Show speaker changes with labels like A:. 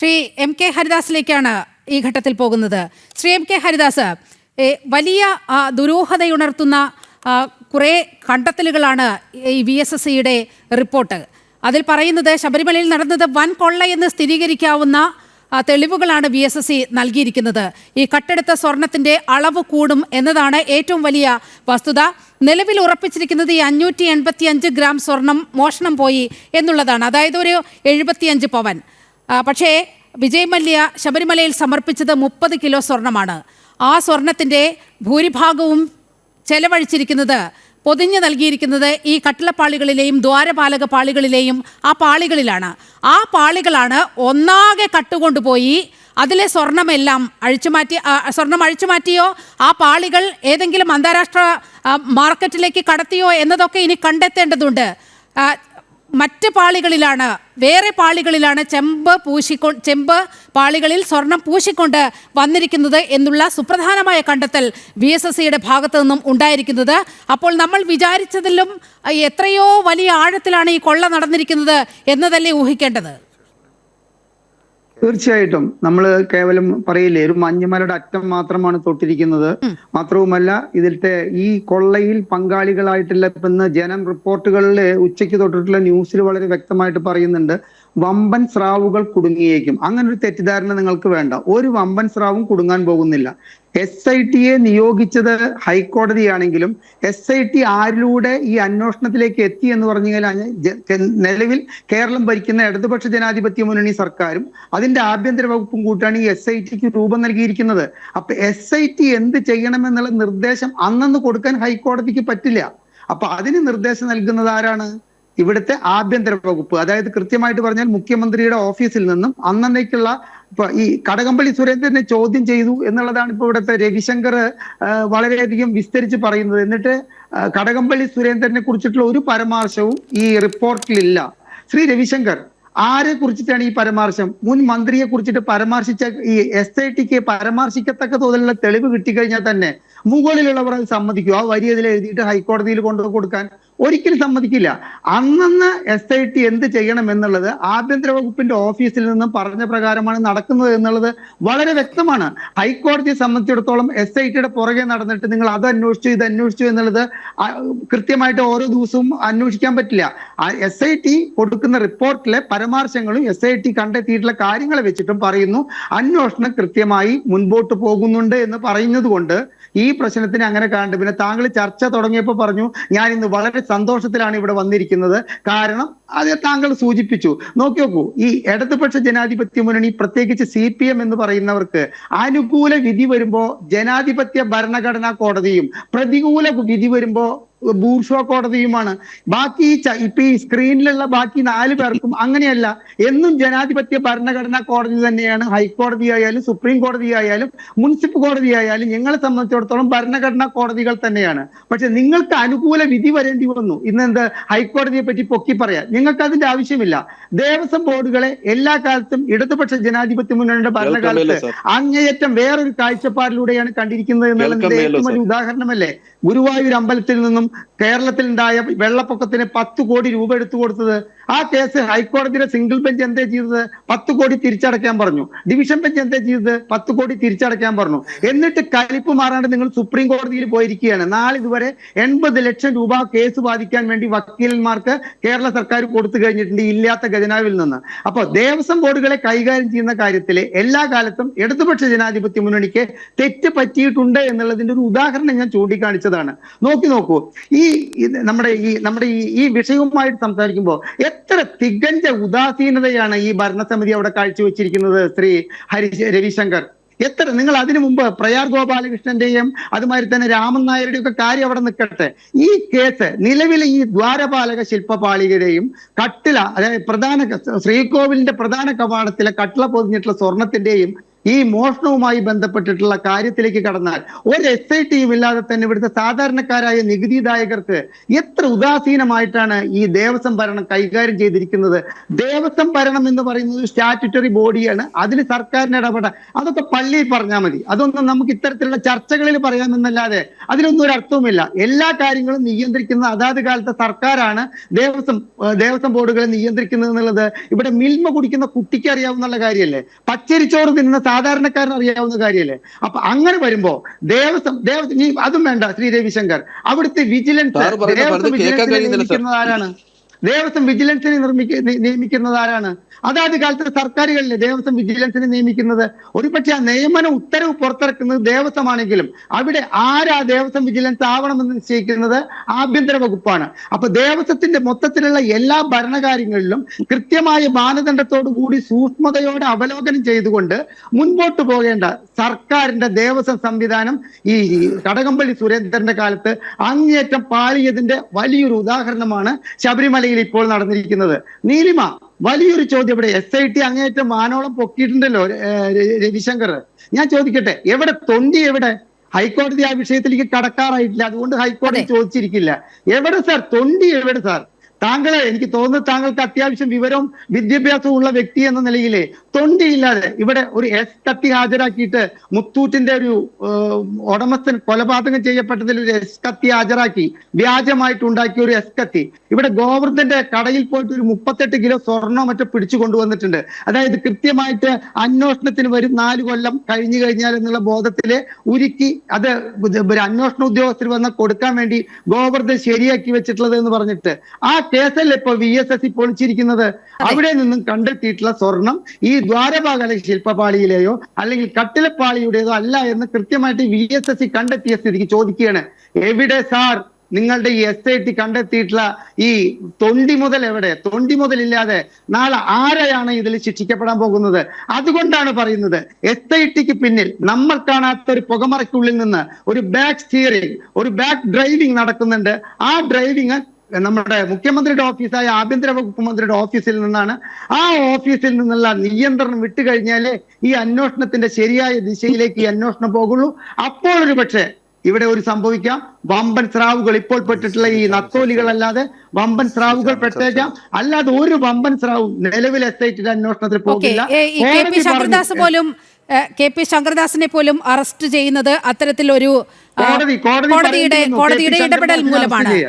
A: Shri M K ഹരിദാസിലേക്കാണ് ഈ ഘട്ടത്തിൽ പോകുന്നത്. ശ്രീ എം കെ ഹരിദാസ്, വലിയ ദുരൂഹതയുണർത്തുന്ന കുറേ കണ്ടെത്തലുകളാണ് ഈ VSSCയുടെ റിപ്പോർട്ട്. അതിൽ പറയുന്നത് ശബരിമലയിൽ നടന്നത് വൻ കൊള്ളയെന്ന് സ്ഥിരീകരിക്കാവുന്ന തെളിവുകളാണ് VSSC നൽകിയിരിക്കുന്നത്. ഈ കട്ടെടുത്ത സ്വർണത്തിന്റെ അളവ് കൂടും എന്നതാണ് ഏറ്റവും വലിയ വസ്തുത. നിലവിൽ ഉറപ്പിച്ചിരിക്കുന്നത് ഈ 585 ഗ്രാം സ്വർണം മോഷണം പോയി എന്നുള്ളതാണ്, അതായത് ഒരു 75 പവൻ. പക്ഷേ വിജയ് മല്യ ശബരിമലയിൽ സമർപ്പിച്ചത് 30 കിലോ സ്വർണമാണ്. ആ സ്വർണത്തിൻ്റെ ഭൂരിഭാഗവും ചെലവഴിച്ചിരിക്കുന്നത്, പൊതിഞ്ഞു നൽകിയിരിക്കുന്നത് ഈ കട്ടിളപ്പാളികളിലെയും ദ്വാരപാലക പാളികളിലെയും ആ പാളികളിലാണ്. ആ പാളികളാണ് ഒന്നാകെ കട്ടുകൊണ്ടുപോയി അതിലെ സ്വർണമെല്ലാം സ്വർണം അഴിച്ചുമാറ്റിയോ ആ പാളികൾ ഏതെങ്കിലും അന്താരാഷ്ട്ര മാർക്കറ്റിലേക്ക് കടത്തിയോ എന്നതൊക്കെ ഇനി കണ്ടെത്തേണ്ടതുണ്ട്. മറ്റ് പാളികളിലാണ്, വേറെ പാളികളിലാണ് ചെമ്പ് പാളികളിൽ സ്വർണം പൂശിക്കൊണ്ട് വന്നിരിക്കുന്നത് എന്നുള്ള സുപ്രധാനമായ കണ്ടെത്തൽ VSSCയുടെ ഭാഗത്തു നിന്നും ഉണ്ടായിരിക്കുന്നത്. അപ്പോൾ നമ്മൾ വിചാരിച്ചതിലും എത്രയോ വലിയ ആഴത്തിലാണ് ഈ കൊള്ള നടന്നിരിക്കുന്നത് എന്നതല്ലേ ഊഹിക്കേണ്ടത്?
B: തീർച്ചയായിട്ടും നമ്മൾ കേവലം പറയില്ലേ, ഒരു മഞ്ഞുമലയുടെ അറ്റം മാത്രമാണ് തൊട്ടിരിക്കുന്നത്. മാത്രവുമല്ല, ഇതിലത്തെ ഈ കൊള്ളയിൽ പങ്കാളികളായിട്ടുള്ള ഇന്ന് ജനം റിപ്പോർട്ടുകളിൽ ഉച്ചയ്ക്ക് തൊട്ടിട്ടുള്ള ന്യൂസിൽ വളരെ വ്യക്തമായിട്ട് പറയുന്നുണ്ട്, വമ്പൻ സ്രാവുകൾ കുടുങ്ങിയേക്കും. അങ്ങനെ ഒരു തെറ്റിദ്ധാരണ നിങ്ങൾക്ക് വേണ്ട. ഒരു വമ്പൻ സ്രാവും കുടുങ്ങാൻ പോകുന്നില്ല. SITയെ നിയോഗിച്ചത് ഹൈക്കോടതിയാണെങ്കിലും SIT ആരിലൂടെ ഈ അന്വേഷണത്തിലേക്ക് എത്തി എന്ന് പറഞ്ഞു കഴിഞ്ഞാൽ നിലവിൽ കേരളം ഭരിക്കുന്ന ഇടതുപക്ഷ ജനാധിപത്യ മുന്നണി സർക്കാരും അതിന്റെ ആഭ്യന്തര വകുപ്പും കൂട്ടാണ് ഈ SITക്ക് രൂപം നൽകിയിരിക്കുന്നത്. അപ്പൊ SIT എന്ത് ചെയ്യണമെന്നുള്ള നിർദ്ദേശം അന്നന്ന് കൊടുക്കാൻ ഹൈക്കോടതിക്ക് പറ്റില്ല. അപ്പൊ അതിന് നിർദ്ദേശം നൽകുന്നത് ആരാണ്? ഇവിടുത്തെ ആഭ്യന്തര വകുപ്പ്. അതായത് കൃത്യമായിട്ട് പറഞ്ഞാൽ മുഖ്യമന്ത്രിയുടെ ഓഫീസിൽ നിന്നും അന്നേക്കുള്ള ഈ കടകംപള്ളി സുരേന്ദ്രനെ ചോദ്യം ചെയ്തു എന്നുള്ളതാണ് ഇപ്പൊ ഇവിടുത്തെ രവിശങ്കർ വളരെയധികം വിസ്തരിച്ച് പറയുന്നത്. എന്നിട്ട് കടകംപള്ളി സുരേന്ദ്രനെ കുറിച്ചിട്ടുള്ള ഒരു പരാമർശവും ഈ റിപ്പോർട്ടിലില്ല. ശ്രീ രവിശങ്കർ, ആരെ കുറിച്ചിട്ടാണ് ഈ പരാമർശം? മുൻ മന്ത്രിയെ കുറിച്ചിട്ട് പരാമർശിച്ച ഈ SITക്ക് പരാമർശിക്കത്തക്ക തോതിലുള്ള തെളിവ് കിട്ടിക്കഴിഞ്ഞാൽ തന്നെ മുകളിലുള്ളവർ അത് സമ്മതിക്കും? ആ വരി അതിൽ എഴുതിയിട്ട് ഹൈക്കോടതിയിൽ കൊണ്ടു കൊടുക്കാൻ ഒരിക്കലും സമ്മതിക്കില്ല. അന്നന്ന് SIT എന്ത് ചെയ്യണം എന്നുള്ളത് ആഭ്യന്തര വകുപ്പിന്റെ ഓഫീസിൽ നിന്നും പറഞ്ഞ പ്രകാരമാണ് നടക്കുന്നത് എന്നുള്ളത് വളരെ വ്യക്തമാണ്. ഹൈക്കോടതിയെ സംബന്ധിച്ചിടത്തോളം SITയുടെ പുറകെ നടന്നിട്ട് നിങ്ങൾ അത് അന്വേഷിച്ചു ഇത് അന്വേഷിച്ചു എന്നുള്ളത് കൃത്യമായിട്ട് ഓരോ ദിവസവും അന്വേഷിക്കാൻ പറ്റില്ല. SIT കൊടുക്കുന്ന റിപ്പോർട്ടിലെ പരാമർശങ്ങളും SIT കണ്ടെത്തിയിട്ടുള്ള കാര്യങ്ങളെ വെച്ചിട്ടും പറയുന്നു അന്വേഷണം കൃത്യമായി മുൻപോട്ട് പോകുന്നുണ്ട് എന്ന് പറയുന്നത് കൊണ്ട് ഈ പ്രശ്നത്തിന് അങ്ങനെ കാണുന്നുണ്ട്. പിന്നെ താങ്കൾ ചർച്ച തുടങ്ങിയപ്പോൾ പറഞ്ഞു ഞാൻ ഇന്ന് വളരെ സന്തോഷത്തിലാണ് ഇവിടെ വന്നിരിക്കുന്നത്. കാരണം അത് താങ്കൾ സൂചിപ്പിച്ചു. നോക്കൂ, ഈ ഇടതുപക്ഷ ജനാധിപത്യ മുന്നണി പ്രത്യേകിച്ച് CPM എന്ന് പറയുന്നവർക്ക് അനുകൂല വിധി വരുമ്പോ ജനാധിപത്യ ഭരണഘടനാ കോടതിയും പ്രതികൂല വിധി വരുമ്പോ ബൂർഷ്വാ കോടതിയുമാണ്. ബാക്കി ഇപ്പൊ ഈ സ്ക്രീനിലുള്ള ബാക്കി 4 പേർക്കും അങ്ങനെയല്ല. എന്നും ജനാധിപത്യ ഭരണഘടനാ കോടതി തന്നെയാണ്. ഹൈക്കോടതി ആയാലും സുപ്രീം കോടതി ആയാലും മുനിസിപ്പൽ കോടതി ആയാലും ഞങ്ങളെ സംബന്ധിച്ചിടത്തോളം ഭരണഘടനാ കോടതികൾ തന്നെയാണ്. പക്ഷെ നിങ്ങൾക്ക് അനുകൂല വിധി വരേണ്ടി വന്നു. ഇന്നെന്ത് ഹൈക്കോടതിയെ പറ്റി പൊക്കി പറയാൻ നിങ്ങൾക്ക് അതിന്റെ ആവശ്യമില്ല. ദേവസ്വം ബോർഡുകളെ എല്ലാ കാലത്തും ഇടതുപക്ഷ ജനാധിപത്യ മുന്നണിയുടെ ഭരണകാലത്ത് അങ്ങേയറ്റം വേറൊരു കാഴ്ചപ്പാടിലൂടെയാണ് കണ്ടിരിക്കുന്നത് എന്നുള്ളതിന്റെ ഏറ്റവും വലിയ ഉദാഹരണമല്ലേ ഗുരുവായൂർ അമ്പലത്തിൽ നിന്നും കേരളത്തിൽ ഉണ്ടായ വെള്ളപ്പൊക്കത്തിന് 10 കോടി രൂപ എടുത്തു കൊടുത്തത്? ആ കേസ് ഹൈക്കോടതിയുടെ സിംഗിൾ ബെഞ്ച് എന്താ ചെയ്തത്? 10 കോടി തിരിച്ചടയ്ക്കാൻ പറഞ്ഞു. ഡിവിഷൻ ബെഞ്ച് എന്താ ചെയ്തത്? 10 കോടി തിരിച്ചടയ്ക്കാൻ പറഞ്ഞു. എന്നിട്ട് കലിപ്പ് മാറാണ്ട് നിങ്ങൾ സുപ്രീം കോടതിയിൽ പോയിരിക്കുകയാണ്. നാളെ ഇതുവരെ 80 ലക്ഷം രൂപ കേസ് വാദിക്കാൻ വേണ്ടി വക്കീലന്മാർക്ക് കേരള സർക്കാർ കൊടുത്തു കഴിഞ്ഞിട്ടുണ്ട് ഇല്ലാത്ത ഖജനാവിൽ നിന്ന്. അപ്പോൾ ദേവസ്വം ബോർഡുകളെ കൈകാര്യം ചെയ്യുന്ന കാര്യത്തിൽ എല്ലാ കാലത്തും ഇടതുപക്ഷ ജനാധിപത്യ മുന്നണിക്ക് തെറ്റ് പറ്റിയിട്ടുണ്ട് എന്നുള്ളതിന്റെ ഒരു ഉദാഹരണം ഞാൻ ചൂണ്ടിക്കാണിച്ചതാണ്. നോക്കൂ, നമ്മുടെ ഈ വിഷയവുമായിട്ട് സംസാരിക്കുമ്പോൾ എത്ര തികഞ്ഞ ഉദാസീനതയാണ് ഈ ഭരണസമിതി അവിടെ കാഴ്ചവെച്ചിരിക്കുന്നത്. ശ്രീ രവിശങ്കർ, എത്ര നിങ്ങൾ അതിനു മുമ്പ് പ്രയാർ ഗോപാലകൃഷ്ണന്റെയും അതുമാതിരി തന്നെ രാമൻ നായരുടെയും ഒക്കെ കാര്യം അവിടെ നിൽക്കട്ടെ. ഈ കേസ് നിലവിലെ ഈ ദ്വാരപാലക ശില്പപാളികയുടെയും അതായത് ശ്രീകോവിലിന്റെ പ്രധാന കവാടത്തിലെ കട്ടിള പൊതിഞ്ഞിട്ടുള്ള സ്വർണത്തിന്റെയും ഈ മോഷണവുമായി ബന്ധപ്പെട്ടിട്ടുള്ള കാര്യത്തിലേക്ക് കടന്നാൽ ഒരു SIT ഇല്ലാതെ തന്നെ ഇവിടുത്തെ സാധാരണക്കാരായ നികുതിദായകർക്ക് എത്ര ഉദാസീനമായിട്ടാണ് ഈ ദേവസ്വം ഭരണം കൈകാര്യം ചെയ്തിരിക്കുന്നത്. ദേവസ്വം ഭരണം എന്ന് പറയുന്നത് സ്റ്റാറ്റ്യൂട്ടറി ബോഡിയാണ്, അതിൽ സർക്കാരിന് ഇടപെടാൻ അതൊക്കെ പള്ളിയിൽ പറഞ്ഞാൽ മതി. അതൊന്നും നമുക്ക് ഇത്തരത്തിലുള്ള ചർച്ചകളിൽ പറയാമെന്നല്ലാതെ അതിനൊന്നും ഒരു അർത്ഥവുമില്ല. എല്ലാ കാര്യങ്ങളും നിയന്ത്രിക്കുന്ന അതാത് കാലത്തെ സർക്കാരാണ് ദേവസ്വം ബോർഡുകളെ നിയന്ത്രിക്കുന്നത് എന്നുള്ളത് ഇവിടെ മിൽമ കുടിക്കുന്ന കുട്ടിക്ക് അറിയാവുന്ന കാര്യമല്ലേ, പച്ചരിച്ചോറ് തിന്നുന്ന സാധാരണക്കാരന് അറിയാവുന്ന കാര്യമല്ലേ. അപ്പൊ അങ്ങനെ വരുമ്പോ ദേവസ്വം അതും വേണ്ട ശ്രീ രവിശങ്കർ, അവിടുത്തെ വിജിലൻസ് നിയമിക്കുന്നത് ആരാണ്? ദേവസ്വം വിജിലൻസിനെ നിയമിക്കുന്നത് ആരാണ്? അതാത് കാലത്ത് സർക്കാരുകളിലെ ദേവസ്വം വിജിലൻസിനെ നിയമിക്കുന്നത്. ഒരുപക്ഷെ ആ നിയമന ഉത്തരവ് പുറത്തിറക്കുന്നത് ദേവസ്വമാണെങ്കിലും അവിടെ ആരാ ദേവസ്വം വിജിലൻസ് ആവണമെന്ന് നിശ്ചയിക്കുന്നത് ആഭ്യന്തര വകുപ്പാണ്. അപ്പൊ ദേവസ്വത്തിന്റെ മൊത്തത്തിലുള്ള എല്ലാ ഭരണകാര്യങ്ങളിലും കൃത്യമായ മാനദണ്ഡത്തോടു കൂടി സൂക്ഷ്മതയോടെ അവലോകനം ചെയ്തുകൊണ്ട് മുൻപോട്ട് പോകേണ്ട സർക്കാരിന്റെ ദേവസ്വം സംവിധാനം ഈ കടകംപള്ളി സുരേന്ദ്രന്റെ കാലത്ത് അങ്ങേയറ്റം പാളിയതിന്റെ വലിയൊരു ഉദാഹരണമാണ് ശബരിമലയിൽ ഇപ്പോൾ നടന്നിരിക്കുന്നത്. നീലിമ, വലിയൊരു ചോദ്യം ഇവിടെ. SIT അങ്ങേയറ്റം വാനോളം പൊക്കിയിട്ടുണ്ടല്ലോ രവിശങ്കർ. ഞാൻ ചോദിക്കട്ടെ, എവിടെ തൊണ്ടി? എവിടെ? ഹൈക്കോടതി ആ വിഷയത്തിലേക്ക് കടക്കാറായിട്ടില്ല, അതുകൊണ്ട് ഹൈക്കോടതി ചോദിച്ചിരിക്കില്ല. എവിടെ സാർ തൊണ്ടി? എവിടെ സാർ? എനിക്ക് തോന്നുന്നു താങ്കൾക്ക് അത്യാവശ്യം വിവരവും വിദ്യാഭ്യാസവും ഉള്ള വ്യക്തി എന്ന നിലയിലെ തൊണ്ടിയില്ലാതെ ഇവിടെ ഒരു കത്തി ഹാജരാക്കിയിട്ട് മുത്തൂറ്റിന്റെ ഒരു ഉടമസ്ഥൻ കൊലപാതകം ചെയ്യപ്പെട്ടതിൽ ഒരു കത്തി ഹാജരാക്കി വ്യാജമായിട്ട് ഉണ്ടാക്കിയ ഒരു കത്തി ഇവിടെ ഗോവർദ്ധന്റെ കടയിൽ പോയിട്ട് ഒരു 38 കിലോ സ്വർണ്ണോ മറ്റോ പിടിച്ചു കൊണ്ടുവന്നിട്ടുണ്ട്. അതായത് കൃത്യമായിട്ട് അന്വേഷണത്തിന് വരും 4 കൊല്ലം കഴിഞ്ഞു കഴിഞ്ഞാൽ എന്നുള്ള ബോധത്തില് ഉരുക്കി അത് ഒരു അന്വേഷണ ഉദ്യോഗസ്ഥർ വന്ന് കൊടുക്കാൻ വേണ്ടി ഗോവർദ്ധൻ ശരിയാക്കി വെച്ചിട്ടുള്ളത് എന്ന് പറഞ്ഞിട്ട് ആ കേസല്ലേ ഇപ്പോൾ VSSC പൊളിച്ചിരിക്കുന്നത്. അവിടെ നിന്നും കണ്ടെത്തിയിട്ടുള്ള സ്വർണം ഈ ദ്വാരപാല ശില്പപാളിയിലെയോ അല്ലെങ്കിൽ കട്ടിലപ്പാളിയുടേതോ അല്ല എന്ന് കൃത്യമായിട്ട് VSSC കണ്ടെത്തിയ സ്ഥിതിക്ക് ചോദിക്കുകയാണ്, എവിടെ സാർ നിങ്ങളുടെ ഈ SIT കണ്ടെത്തിയിട്ടുള്ള ഈ തൊണ്ടി മുതൽ എവിടെ? തൊണ്ടി മുതലില്ലാതെ നാളെ ആരെയാണ് ഇതിൽ ശിക്ഷിക്കപ്പെടാൻ പോകുന്നത്? അതുകൊണ്ടാണ് പറയുന്നത് SITക്ക് പിന്നിൽ നമ്മൾ കാണാത്ത ഒരു പുകമറയ്ക്കുള്ളിൽ നിന്ന് ഒരു ബാക്ക് സ്റ്റിയറിംഗ്, ഒരു ബാക്ക് ഡ്രൈവിംഗ് നടക്കുന്നുണ്ട്. ആ ഡ്രൈവിംഗ് നമ്മുടെ മുഖ്യമന്ത്രിയുടെ ഓഫീസായ ആഭ്യന്തര വകുപ്പ് മന്ത്രിയുടെ ഓഫീസിൽ നിന്നാണ്. ആ ഓഫീസിൽ നിന്നുള്ള നിയന്ത്രണം വിട്ടുകഴിഞ്ഞാലേ ഈ അന്വേഷണത്തിന്റെ ശരിയായ ദിശയിലേക്ക് ഈ അന്വേഷണം പോകുള്ളൂ. അപ്പോൾ ഒരു പക്ഷേ ഇവിടെ ഒരു സംഭവിക്കാം, വമ്പൻ സ്രാവുകൾ ഇപ്പോൾ പെട്ടിട്ടുള്ള ഈ നത്തോലികളല്ലാതെ വമ്പൻ സ്രാവുകൾ പെട്ടേക്കാം. അല്ലാതെ ഒരു വമ്പൻ സ്രാവും നിലവിൽ SITയുടെ അന്വേഷണത്തിൽ പോകില്ല.
A: KP ശങ്കർദാസിനെ പോലും അറസ്റ്റ് ചെയ്യുന്നത് അത്തരത്തിലൊരു കോടതിയുടെ ഇടപെടൽ മൂലമാണ്.